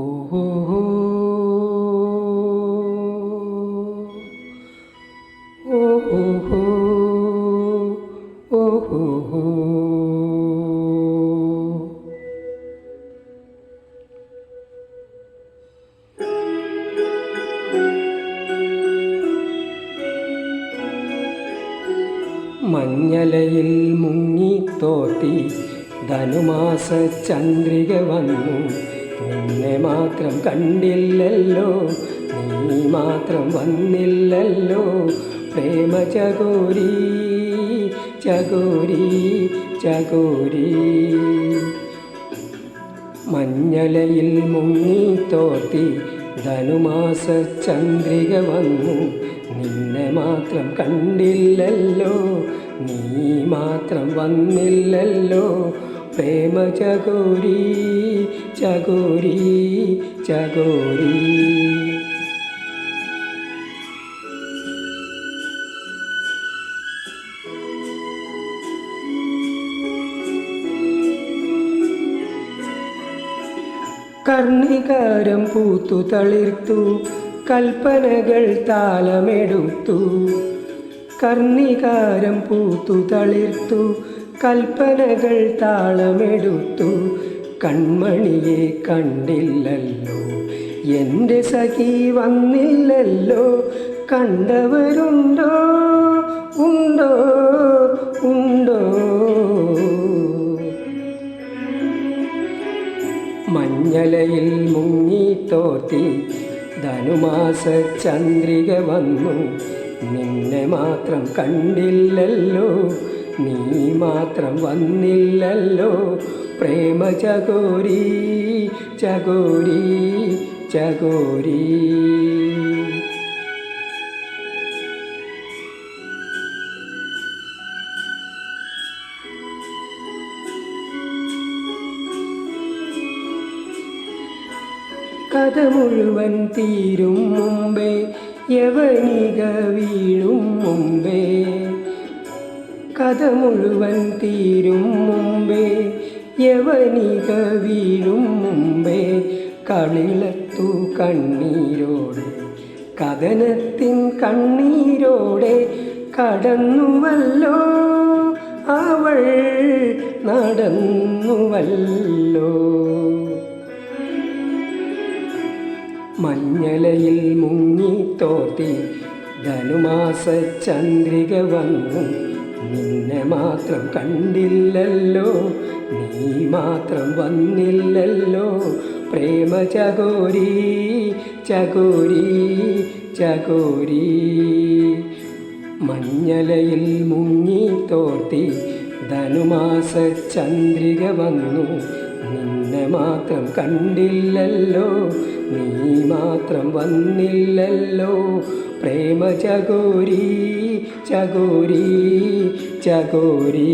ഓഹോ ഓഹോ ഓഹോ. മഞ്ഞലയിൽ മുങ്ങിത്തോത്തി ധനുമാസ ചന്ദ്രിക വന്നു. നിന്നെ മാത്രം കണ്ടില്ലല്ലോ, നീ മാത്രം വന്നില്ലല്ലോ. പ്രേമ ചകോരി ചകോരി ചകോരി. മഞ്ഞലയിൽ മുങ്ങിത്തോത്തി ധനുമാസ ചന്ദ്രിക വന്നു. നിന്നെ മാത്രം കണ്ടില്ലല്ലോ, നീ മാത്രം വന്നില്ലല്ലോ. പ്രേമ ചകോരി ചകോരി ചകോരി. കർണികാരം പൂത്തു തളിർത്തു, കൽപ്പനകൾ താളമെടുത്തു. കർണികാരം പൂത്തു തളിർത്തു, കൽപ്പനകൾ താളമെടുത്തു. കൺമണിയെ കണ്ടില്ലല്ലോ, എൻ്റെ സഖി വന്നില്ലല്ലോ. കണ്ടവരുണ്ടോ ഉണ്ടോ ഉണ്ടോ. മഞ്ഞലയിൽ മുങ്ങിത്തോത്തി ധനുമാസ ചന്ദ്രിക വന്നു. നിന്നെ മാത്രം കണ്ടില്ലല്ലോ, നീ മാത്രം വന്നില്ലല്ലോ. പ്രേമ ചകോരി ചകോരി ചകോരി. കഥ മുഴുവൻ തീരും മുമ്പേ, യവനിക വീഴും മുമ്പേ. കഥ മുഴുവൻ തീരും മുമ്പേ, യവനിക വീഴും മുമ്പേ. കളിളത്തു കണ്ണീരോടെ, കഥനത്തിൻ കണ്ണീരോടെ കടന്നുവല്ലോ അവൾ, നടന്നുവല്ലോ. മഞ്ഞലയിൽ മുങ്ങിത്തോത്തി ധനുമാസ ചന്ദ്രിക വന്നു. നിന്നെ മാത്രം കണ്ടില്ലല്ലോ, നീ മാത്രം വന്നില്ലല്ലോ. പ്രേമ ചകോരി ചകോരി ചകോരി. മഞ്ഞലയിൽ മുങ്ങിത്തോത്തി ധനുമാസ ചന്ദ്രിക വന്നു. നിന്നെ മാത്രം കണ്ടില്ലല്ലോ, നീ മാത്രം വന്നില്ലല്ലോ. പ്രേമ ചകോരി ചകോരി ചകോരി.